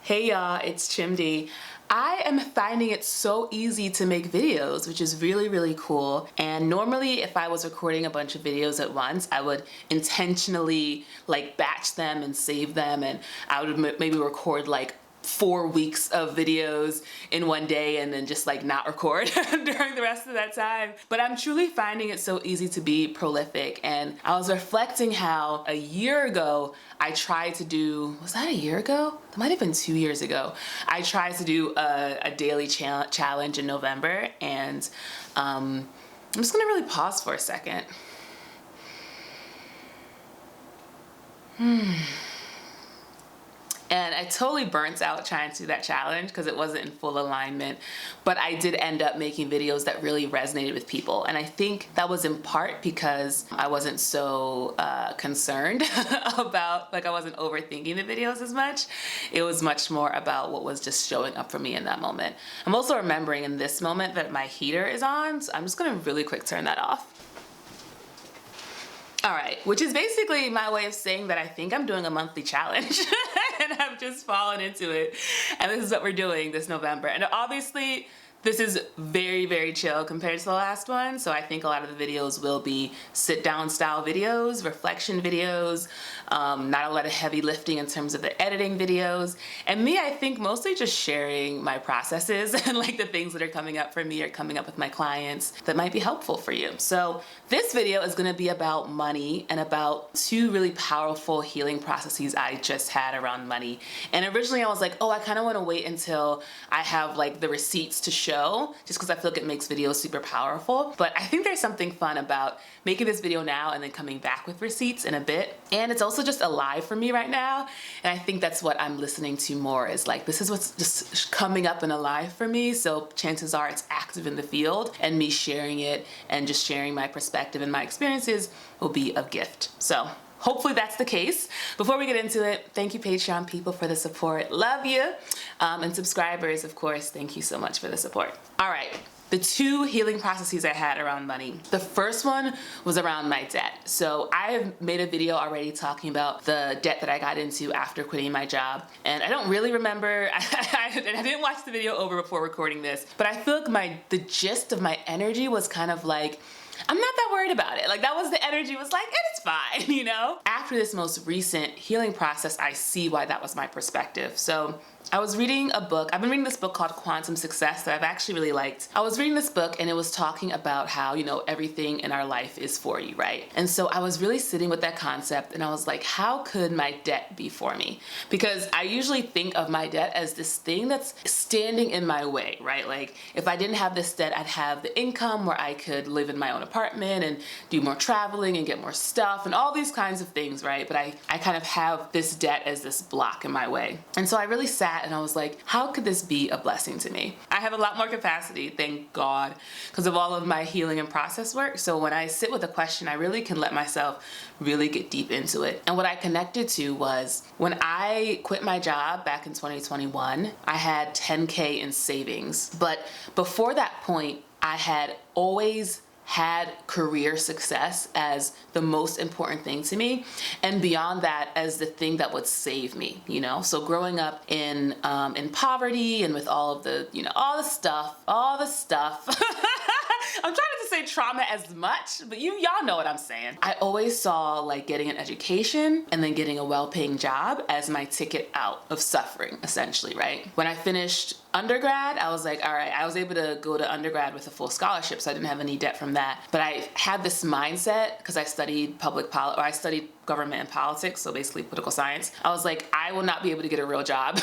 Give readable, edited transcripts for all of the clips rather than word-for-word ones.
Hey y'all, it's Chimdi. I am finding it so easy to make videos, which is really, really cool. And normally if I was recording a bunch of videos at once, I would intentionally like batch them and save them, and I would maybe record like 4 weeks of videos in one day and then just like not record during the rest of that time. But I'm truly finding it so easy to be prolific. And I was reflecting how a year ago I tried to do, was that a year ago? It might have been 2 years ago. I tried to do a daily challenge in November, and I'm just gonna really pause for a second. And I totally burnt out trying to do that challenge because it wasn't in full alignment, but I did end up making videos that really resonated with people. And I think that was in part because I wasn't so concerned about, like I wasn't overthinking the videos as much. It was much more about what was just showing up for me in that moment. I'm also remembering in this moment that my heater is on, so I'm just gonna really quick turn that off. All right, which is basically my way of saying that I think I'm doing a monthly challenge and I've just fallen into it. And this is what we're doing this November. And obviously, this is very, very chill compared to the last one. So I think a lot of the videos will be sit down style videos, reflection videos, not a lot of heavy lifting in terms of the editing videos. And me, I think mostly just sharing my processes and like the things that are coming up for me or coming up with my clients that might be helpful for you. So this video is gonna be about money and about two really powerful healing processes I just had around money. And originally I was like, oh, I kind of want to wait until I have like the receipts to show, just because I feel like it makes videos super powerful. But I think there's something fun about making this video now and then coming back with receipts in a bit. And it's also just alive for me right now. And I think that's what I'm listening to more, is like, this is what's just coming up and alive for me. So chances are it's active in the field, and me sharing it and just sharing my perspective and my experiences will be a gift. So hopefully that's the case. Before we get into it, thank you Patreon people for the support. Love you. And subscribers, of course, thank you so much for the support. All right. The two healing processes I had around money. The first one was around my debt. So I have made a video already talking about the debt that I got into after quitting my job. And I don't really remember, I didn't watch the video over before recording this, but I feel like the gist of my energy was kind of like, I'm not that worried about it. Like that was the energy, was like, it's fine, you know? After this most recent healing process, I see why that was my perspective. So I was reading a book. I've been reading this book called Quantum Success that I've actually really liked. I was reading this book and it was talking about how, you know, everything in our life is for you, right? And so I was really sitting with that concept and I was like, how could my debt be for me? Because I usually think of my debt as this thing that's standing in my way, right? Like if I didn't have this debt, I'd have the income where I could live in my own apartment and do more traveling and get more stuff and all these kinds of things, right? But I kind of have this debt as this block in my way. And so I really sat and I was like, how could this be a blessing to me? I have a lot more capacity, thank God, because of all of my healing and process work. So when I sit with a question, I really can let myself really get deep into it. And what I connected to was when I quit my job back in 2021, I had 10K in savings. But before that point, I had always had career success as the most important thing to me, and beyond that as the thing that would save me, you know? So growing up in poverty and with all of the, you know, all the stuff, I'm trying not to say trauma as much, but y'all know what I'm saying. I always saw like getting an education and then getting a well-paying job as my ticket out of suffering, essentially, right? When I finished undergrad, I was like, all right, I was able to go to undergrad with a full scholarship, so I didn't have any debt from that. But I had this mindset because I studied I studied government and politics, so basically political science. I was like, I will not be able to get a real job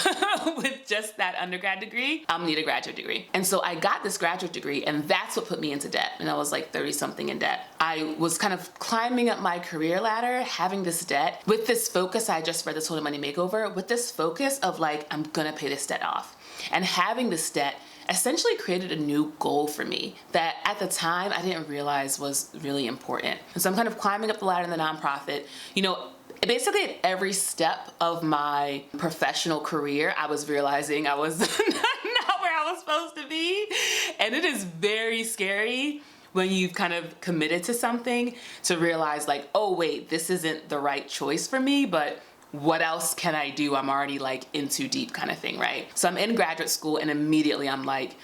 with just that undergrad degree. I'll need a graduate degree. And so I got this graduate degree, and that's what put me into debt. And I was like 30 something in debt. I was kind of climbing up my career ladder, having this debt with this focus. I just read the Total Money Makeover with this focus of like, I'm gonna pay this debt off. And having this debt essentially created a new goal for me that at the time I didn't realize was really important. And so I'm kind of climbing up the ladder in the nonprofit. You know, basically at every step of my professional career, I was realizing I was not where I was supposed to be. And it is very scary when you've kind of committed to something to realize like, oh wait, this isn't the right choice for me, but what else can I do? I'm already like in too deep kind of thing, right? So I'm in graduate school and immediately I'm like,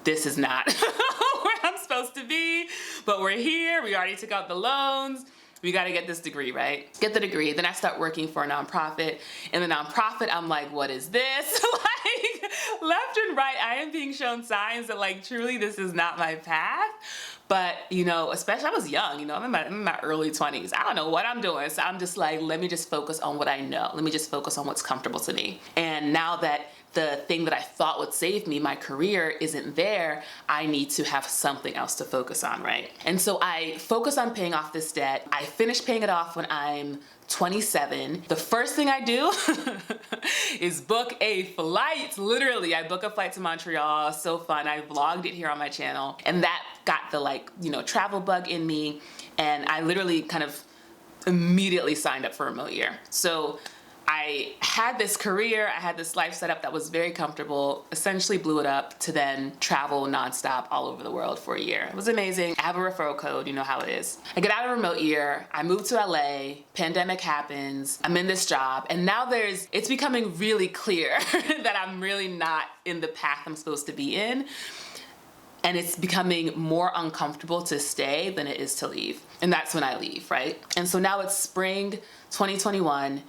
this is not where I'm supposed to be, but we're here. We already took out the loans. We got to get this degree, right? Get the degree. Then I start working for a nonprofit. In the nonprofit, I'm like, what is this? Like, left and right, I am being shown signs that like, truly, this is not my path. But, you know, especially I was young, you know, I'm in my early 20s. I don't know what I'm doing. So I'm just like, let me just focus on what I know. Let me just focus on what's comfortable to me. And now that the thing that I thought would save me, my career, isn't there, I need to have something else to focus on, right? And so I focus on paying off this debt. I finish paying it off when I'm 27. The first thing I do is book a flight. Literally, I book a flight to Montreal. So fun. I vlogged it here on my channel. And that got the like, you know, travel bug in me. And I literally kind of immediately signed up for remote year. So I had this career, I had this life set up that was very comfortable, essentially blew it up to then travel nonstop all over the world for a year. It was amazing. I have a referral code, you know how it is. I get out of remote year, I move to LA, pandemic happens, I'm in this job, and now it's becoming really clear that I'm really not in the path I'm supposed to be in. And it's becoming more uncomfortable to stay than it is to leave. And that's when I leave, right? And so now it's spring 2021,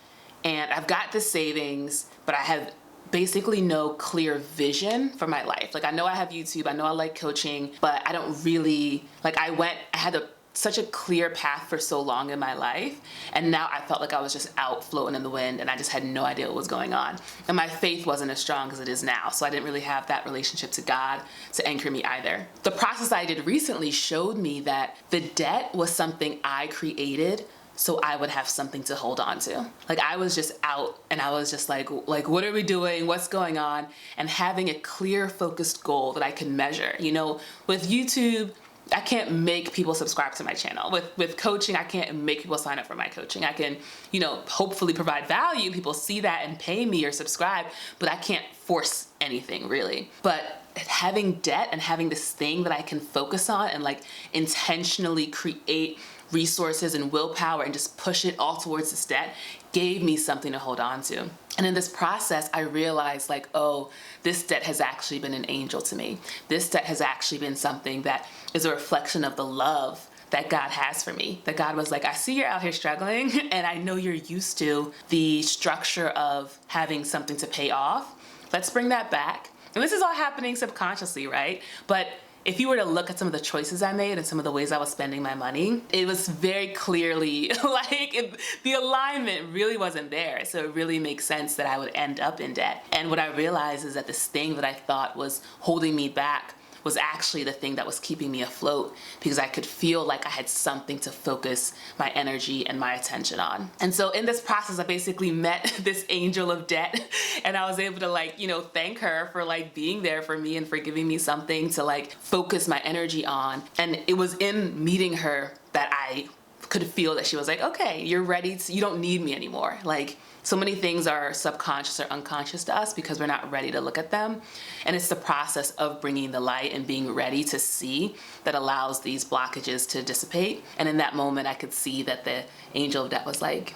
and I've got the savings, but I have basically no clear vision for my life. Like, I know I have YouTube, I know I like coaching, but I don't really, like, I had such a clear path for so long in my life, and now I felt like I was just out floating in the wind, and I just had no idea what was going on. And my faith wasn't as strong as it is now, so I didn't really have that relationship to God to anchor me either. The process I did recently showed me that the debt was something I created so I would have something to hold on to. Like, I was just out and I was just like, what are we doing? What's going on? And having a clear, focused goal that I can measure. You know, with YouTube, I can't make people subscribe to my channel. With coaching, I can't make people sign up for my coaching. I can, you know, hopefully provide value. People see that and pay me or subscribe, but I can't force anything really. But having debt and having this thing that I can focus on and like intentionally create resources and willpower and just push it all towards this debt gave me something to hold on to. And in this process, I realized like, oh, this debt has actually been an angel to me. This debt has actually been something that is a reflection of the love that God has for me. That God was like, I see you're out here struggling, and I know you're used to the structure of having something to pay off. Let's bring that back. And this is all happening subconsciously, right? But if you were to look at some of the choices I made and some of the ways I was spending my money, it was very clearly like the alignment really wasn't there. So it really makes sense that I would end up in debt. And what I realized is that this thing that I thought was holding me back was actually the thing that was keeping me afloat, because I could feel like I had something to focus my energy and my attention on. And so in this process, I basically met this angel of debt, and I was able to like, you know, thank her for like being there for me and for giving me something to like focus my energy on. And it was in meeting her that I could feel that she was like, okay, you're ready to, you don't need me anymore. Like, so many things are subconscious or unconscious to us because we're not ready to look at them. And it's the process of bringing the light and being ready to see that allows these blockages to dissipate. And in that moment, I could see that the angel of debt was like,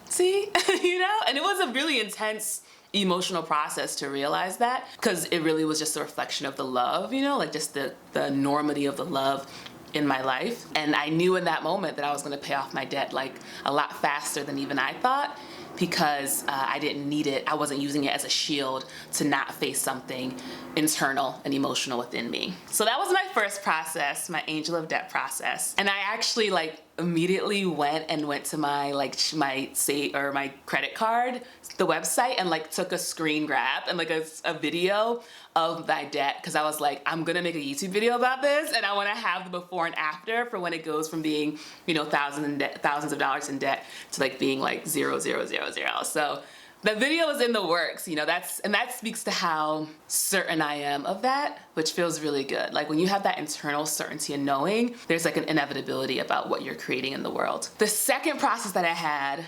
see, you know? And it was a really intense emotional process to realize that, because it really was just a reflection of the love, you know, like just the enormity of the love in my life. And I knew in that moment that I was gonna pay off my debt like a lot faster than even I thought, because I didn't need it. I wasn't using it as a shield to not face something internal and emotional within me. So that was my first process, my angel of debt process. And I actually like immediately went to my my credit card, the website, and like took a screen grab and like a video of my debt, because I was like, I'm gonna make a YouTube video about this, and I want to have the before and after for when it goes from being, you know, thousands of dollars in debt to like being like 0, 0, 0, 0. So the video is in the works, you know, that speaks to how certain I am of that, which feels really good. Like when you have that internal certainty and knowing, there's like an inevitability about what you're creating in the world. The second process that I had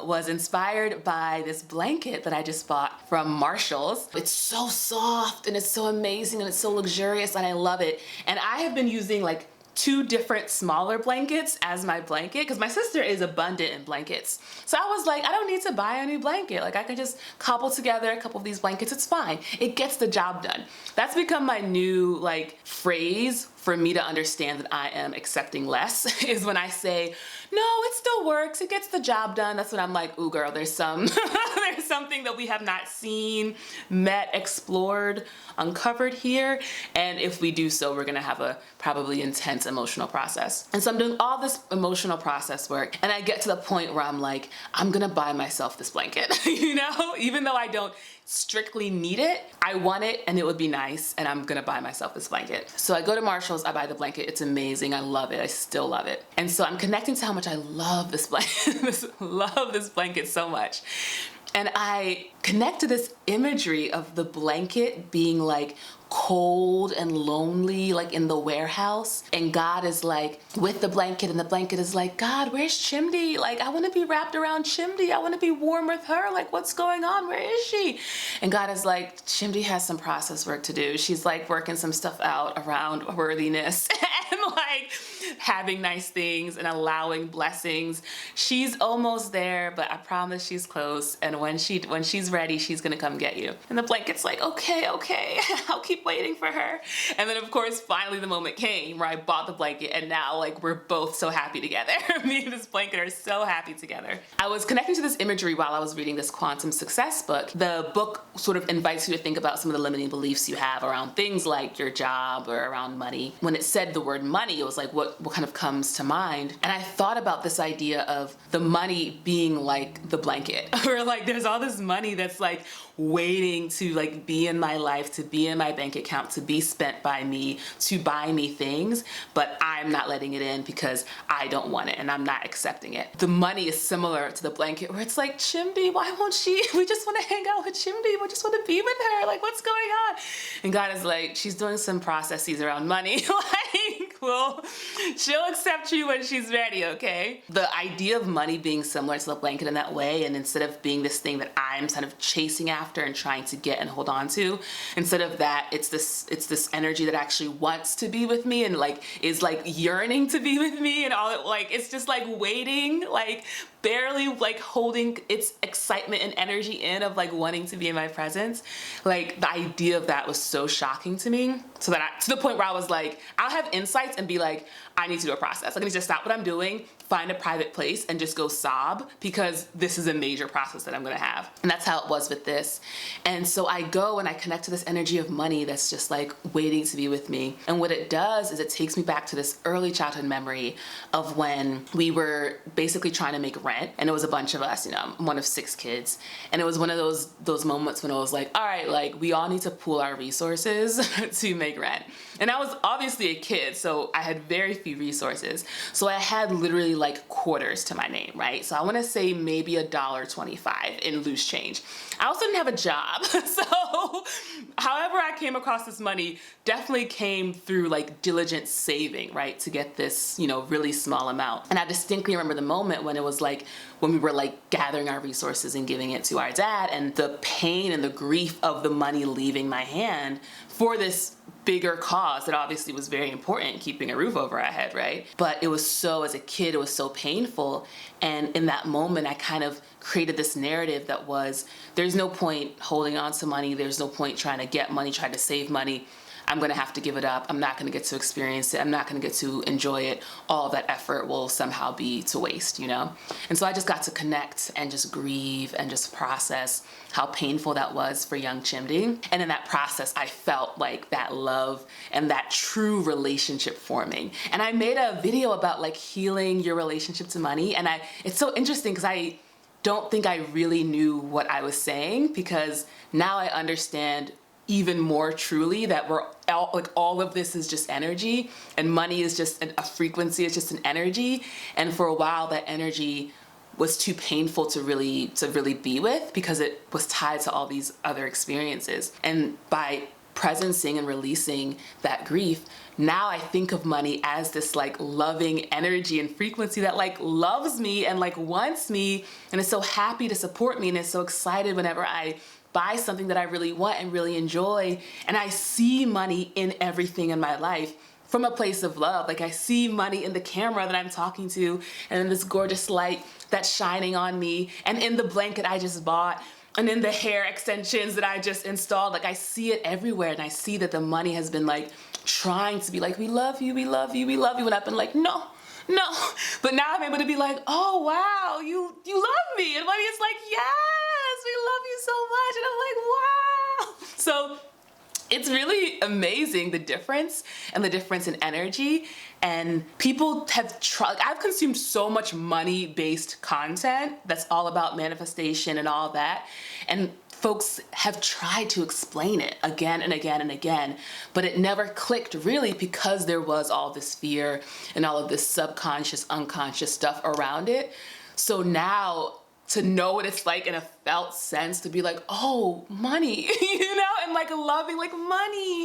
was inspired by this blanket that I just bought from Marshall's. It's so soft and it's so amazing and it's so luxurious and I love it. And I have been using like 2 different smaller blankets as my blanket, because my sister is abundant in blankets. So I was like, I don't need to buy a new blanket. Like I could just cobble together a couple of these blankets. It's fine. It gets the job done. That's become my new like phrase for me to understand that I am accepting less is when I say, no, it still works. It gets the job done. That's when I'm like, ooh, girl, there's there's something that we have not seen, met, explored, uncovered here. And if we do so, we're gonna have a probably intense emotional process. And so I'm doing all this emotional process work, and I get to the point where I'm like, I'm gonna buy myself this blanket, you know? Even though I don't strictly need it, I want it and it would be nice, and I'm gonna buy myself this blanket. So I go to Marshall's, I buy the blanket, it's amazing, I love it, I still love it. And so I'm connecting to how much I love this blanket, love this blanket so much. And I connect to this imagery of the blanket being like cold and lonely, like in the warehouse. And God is like with the blanket, and the blanket is like, God, where's Chimdi? Like, I want to be wrapped around Chimdi. I want to be warm with her. Like, what's going on? Where is she? And God is like, Chimdi has some process work to do. She's like working some stuff out around worthiness and like having nice things and allowing blessings. She's almost there, but I promise she's close. And when she's ready, she's gonna come get you. And the blanket's like, okay, I'll keep waiting for her. And then of course, finally the moment came where I bought the blanket, and now like we're both so happy together. Me and this blanket are so happy together. I was connecting to this imagery while I was reading this Quantum Success book. The book sort of invites you to think about some of the limiting beliefs you have around things like your job or around money. When it said the word money, it was like, what kind of comes to mind? And I thought about this idea of the money being like the blanket, or like there's all this money that's like waiting to like be in my life, to be in my bank account, to be spent by me, to buy me things, but I'm not letting it in because I don't want it and I'm not accepting it. The money is similar to the blanket, where it's like, Chimdi, why won't she? We just want to hang out with Chimdi. We just want to be with her. Like, what's going on? And God is like, she's doing some processes around money. Like, well, she'll accept you when she's ready, okay? The idea of money being similar to the blanket in that way, and instead of being this thing that I'm kind of chasing after and trying to get and hold on to, instead of that, it's this energy that actually wants to be with me and like is like yearning to be with me, and all it like it's just like waiting, like barely like holding its excitement and energy in of like wanting to be in my presence. Like the idea of that was so shocking to me, so that to the point where I was like, I'll have insights and be like, I need to do a process. Like, I need to stop what I'm doing, find a private place, and just go sob, because this is a major process that I'm gonna have. And that's how it was with this. And so I go and I connect to this energy of money that's just like waiting to be with me. And what it does is it takes me back to this early childhood memory of when we were basically trying to make rent. And it was a bunch of us, you know, I'm one of 6 kids. And it was one of those moments when it was like, all right, like we all need to pool our resources to make rent. And I was obviously a kid, so I had very few resources. So I had literally like quarters to my name, right? So I want to say maybe $1.25 in loose change. I also didn't have a job. So however I came across this money definitely came through like diligent saving, right? To get this, you know, really small amount. And I distinctly remember the moment when it was like, when we were like gathering our resources and giving it to our dad, and the pain and the grief of the money leaving my hand for this bigger cause that obviously was very important, keeping a roof over our head, right? But it was so, as a kid, it was so painful. And in that moment, I kind of created this narrative that was, there's no point holding on to money. There's no point trying to get money, trying to save money. I'm gonna have to give it up. I'm not gonna get to experience it. I'm not gonna get to enjoy it. All of that effort will somehow be to waste, you know? And so I just got to connect and just grieve and just process how painful that was for young Chimdi. And in that process, I felt like that love and that true relationship forming. And I made a video about like healing your relationship to money. And it's so interesting because I don't think I really knew what I was saying, because now I understand even more truly that we're all of this is just energy, and money is just a frequency, it's just an energy. And for a while that energy was too painful to really be with, because it was tied to all these other experiences. And by presencing and releasing that grief, now I think of money as this like loving energy and frequency that like loves me and like wants me and is so happy to support me and is so excited whenever I buy something that I really want and really enjoy. And I see money in everything in my life from a place of love. Like I see money in the camera that I'm talking to, and in this gorgeous light that's shining on me, and in the blanket I just bought, and in the hair extensions that I just installed. Like I see it everywhere, and I see that the money has been like trying to be like, we love you, we love you, we love you, and I've been like, no. But now I'm able to be like, oh wow, you love me, and money is like, yes, we love you so much, and I'm like, wow. So it's really amazing the difference and the difference in energy. And people have tried, I've consumed so much money-based content that's all about manifestation and all that. And folks have tried to explain it again and again and again, but it never clicked really because there was all this fear and all of this subconscious, unconscious stuff around it. So now, to know what it's like in a felt sense, to be like, oh, money, you know, and like loving like money,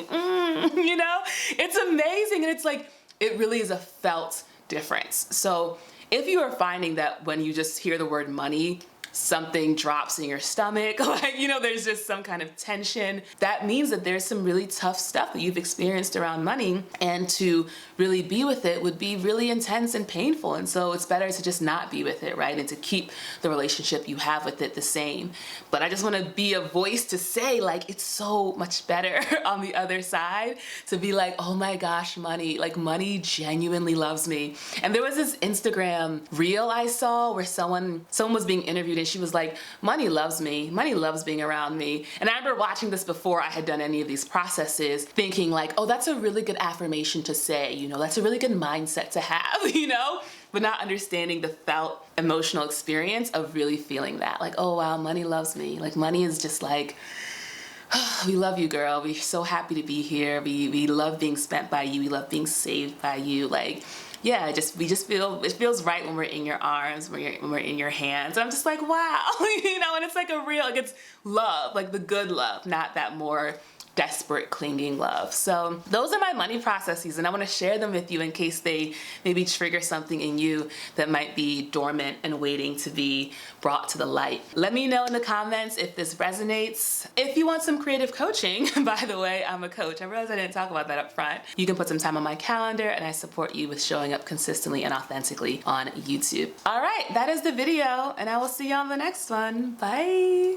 you know, it's amazing. And it's like, it really is a felt difference. So if you are finding that when you just hear the word money, something drops in your stomach, like, you know, there's just some kind of tension, that means that there's some really tough stuff that you've experienced around money, and to really be with it would be really intense and painful. And so it's better to just not be with it, right? And to keep the relationship you have with it the same. But I just want to be a voice to say, like, it's so much better on the other side to be like, oh my gosh, money, like money genuinely loves me. And there was this Instagram reel I saw where someone was being interviewed, and she was like, money loves me. Money loves being around me. And I remember watching this before I had done any of these processes, thinking like, oh, that's a really good affirmation to say, you know, that's a really good mindset to have, you know, but not understanding the felt emotional experience of really feeling that, like, oh wow, money loves me. Like money is just like, oh, we love you, girl. We're so happy to be here. We love being spent by you. We love being saved by you. Like, yeah, we just feel, it feels right when we're in your arms, when we're in your hands. I'm just like, wow, you know, and it's like a real, like it's love, like the good love, not that more desperate clinging love. So those are my money processes, and I want to share them with you in case they maybe trigger something in you that might be dormant and waiting to be brought to the light. Let me know in the comments if this resonates. If you want some creative coaching, by the way, I'm a coach. I realized I didn't talk about that up front. You can put some time on my calendar, and I support you with showing up consistently and authentically on YouTube. All right, that is the video, and I will see you on the next one. Bye.